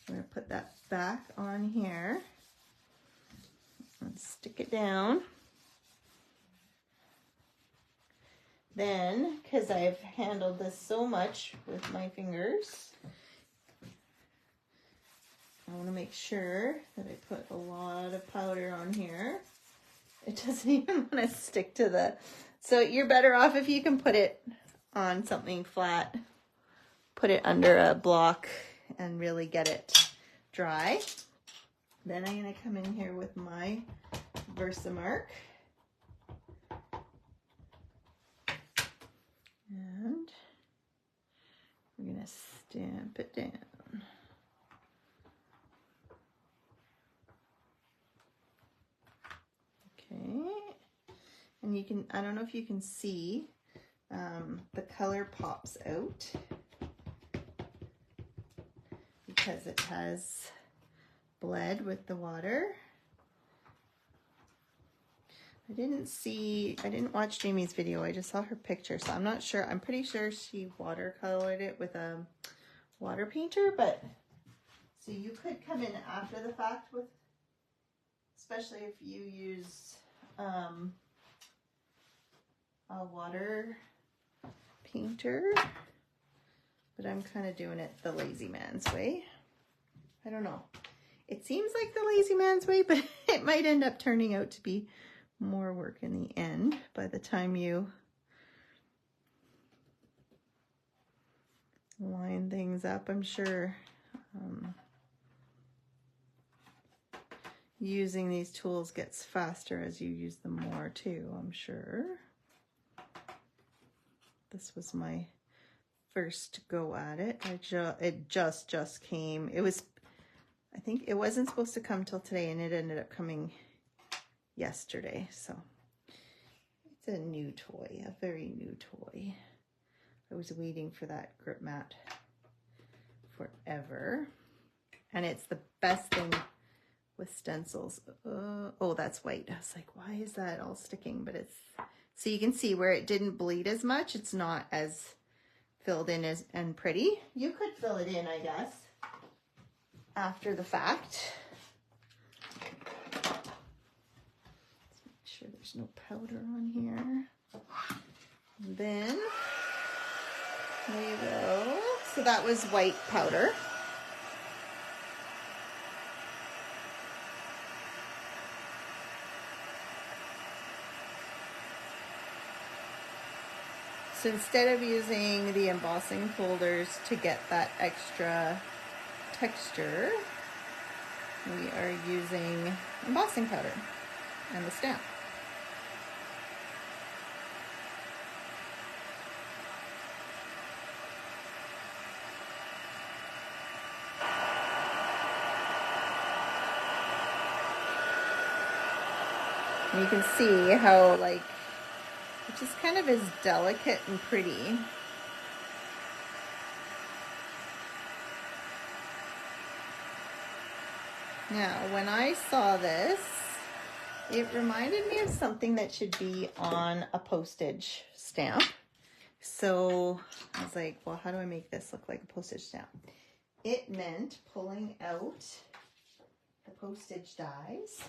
I'm going to put that back on here and stick it down. Then, because I've handled this so much with my fingers, I want to make sure that I put a lot of powder on here. It doesn't even want to stick to the... So you're better off if you can put it on something flat, put it under a block and really get it dry. Then I'm going to come in here with my Versamark. And we're going to stamp it down. Okay. And you can, I don't know if you can see, the color pops out because it has bled with the water. I didn't watch Jamie's video, I just saw her picture, so I'm not sure. I'm pretty sure she watercolored it with a water painter, but so you could come in after the fact with, especially if you use a water painter, but I'm kind of doing it the lazy man's way. I don't know. It seems like the lazy man's way, but it might end up turning out to be more work in the end by the time you line things up. I'm sure using these tools gets faster as you use them more too, I'm sure. This was my first go at it. It just came. It was, I think it wasn't supposed to come till today, and it ended up coming yesterday. So it's a new toy, a very new toy. I was waiting for that grip mat forever, and it's the best thing with stencils. Oh, that's white. I was like, why is that all sticking? But it's, so you can see where it didn't bleed as much. It's not as filled in as and pretty. You could fill it in, I guess, after the fact. Let's make sure there's no powder on here. And then there you go. So that was white powder. So instead of using the embossing folders to get that extra texture, we are using embossing powder and the stamp. And you can see how, like, it just kind of is delicate and pretty. Now, when I saw this, it reminded me of something that should be on a postage stamp. So I was like, well, how do I make this look like a postage stamp? It meant pulling out the postage dies.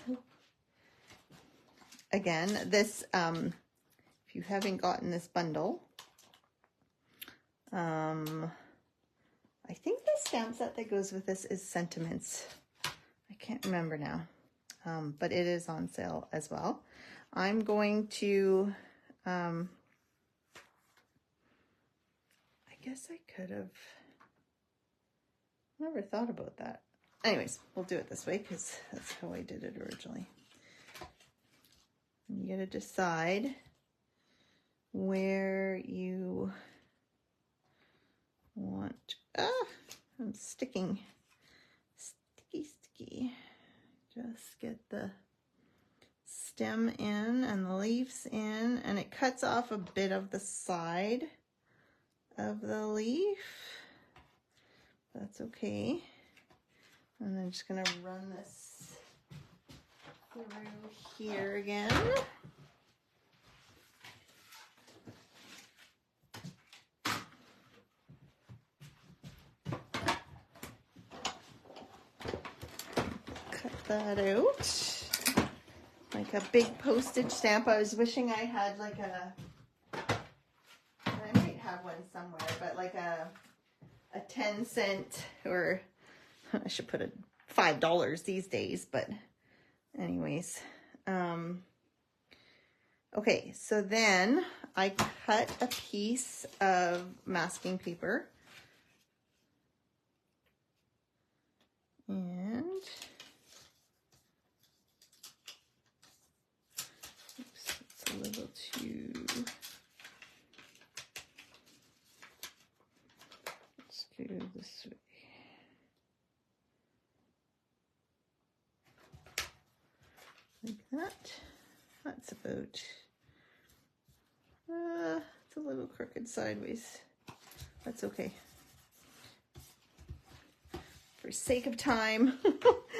Again, this, if you haven't gotten this bundle, I think the stamp set that goes with this is Sentiments. I can't remember now, but it is on sale as well. I'm going to, I guess I could have never thought about that. Anyways, we'll do it this way because that's how I did it originally. And you got to decide where you want. I'm sticking. Sticky. Just get the stem in and the leaves in, and it cuts off a bit of the side of the leaf. That's okay. And I'm just gonna run this through here again. That out like a big postage stamp. I was wishing I had like a, I might have one somewhere, but like a 10-cent, or I should put a $5 these days, but anyways. Okay, so then I cut a piece of masking paper and a little too, let's go this way. Like that. That's about, it's a little crooked sideways. That's okay. For sake of time,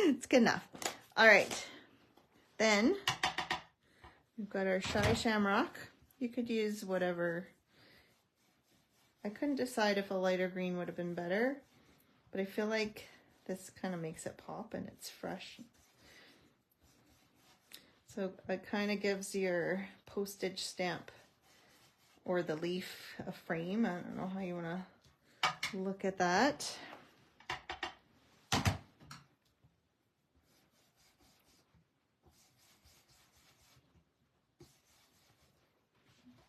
it's good enough. All right, then we've got our Shy Shamrock. You could use whatever. I couldn't decide if a lighter green would have been better, but I feel like this kind of makes it pop and it's fresh. So it kind of gives your postage stamp or the leaf a frame. I don't know how you want to look at that.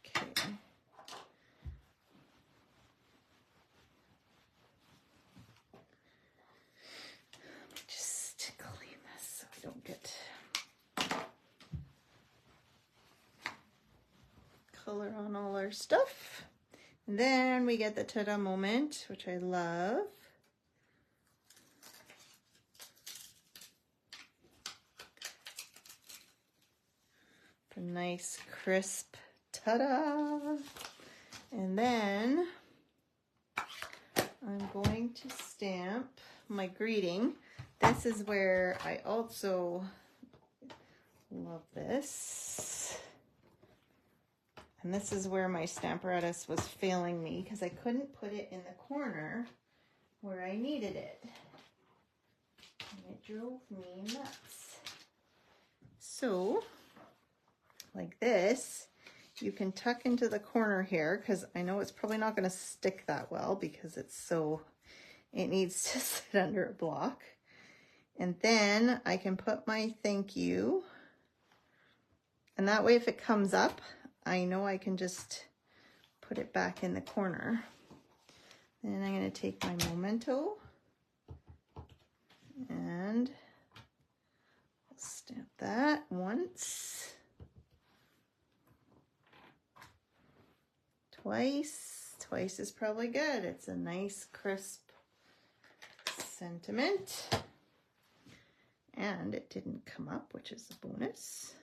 Okay. Just clean this so I don't get color on all our stuff. And then we get the ta-da moment, which I love. A nice crisp ta-da. And then I'm going to stamp my greeting. This is where I also love this. And this is where my Stamparatus was failing me because I couldn't put it in the corner where I needed it. And it drove me nuts. So, like this, you can tuck into the corner here because I know it's probably not going to stick that well because it needs to sit under a block. And then I can put my thank you. And that way if it comes up, I know I can just put it back in the corner. Then I'm going to take my memento and stamp that once, twice. Twice is probably good. It's a nice crisp sentiment. And it didn't come up, which is a bonus.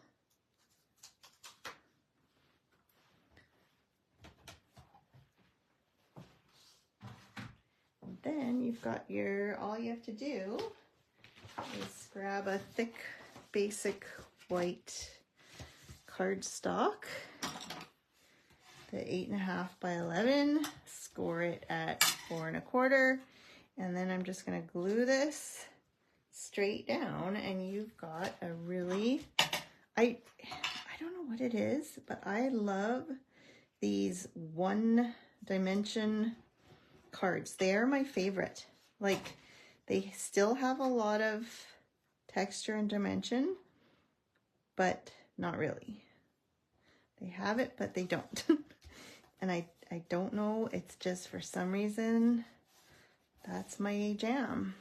And then you've got all you have to do is grab a thick, basic white cardstock, the 8.5 by 11, score it at 4 1/4, and then I'm just going to glue this straight down, and you've got a really, I don't know what it is, but I love these one dimension cards. They are my favorite. Like, they still have a lot of texture and dimension, but not really. They have it, but they don't. And I don't know, it's just for some reason, that's my jam.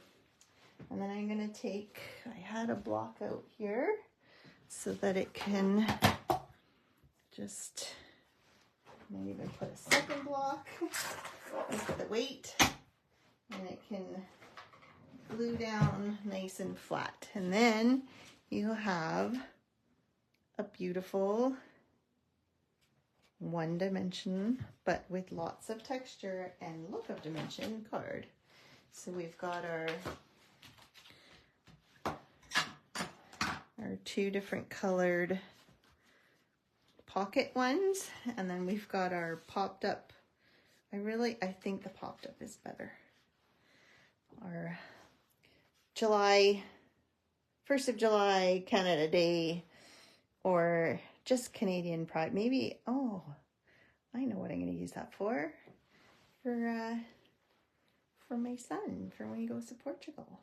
And then I'm going to take, I had a block out here so that it can just, maybe even put a second block with the weight, and it can glue down nice and flat. And then you'll have a beautiful one dimension, but with lots of texture and look of dimension card. So we've got our two different colored pocket ones, and then we've got our popped up. I think the popped up is better. Our 1st of July Canada Day, or just Canadian Pride. Maybe, oh, I know what I'm going to use that for my son, for when he goes to Portugal.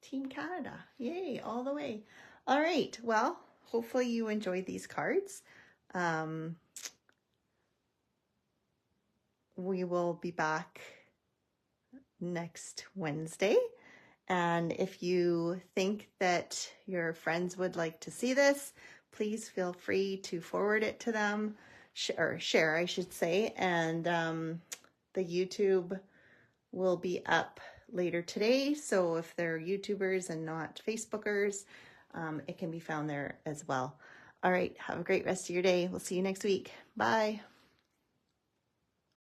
Team Canada, yay, all the way. All right, well, hopefully you enjoyed these cards. We will be back next Wednesday. And if you think that your friends would like to see this, please feel free to forward it to them, or share, I should say. And the YouTube will be up later today. So if they're YouTubers and not Facebookers, it can be found there as well. All right, have a great rest of your day. We'll see you next week. Bye.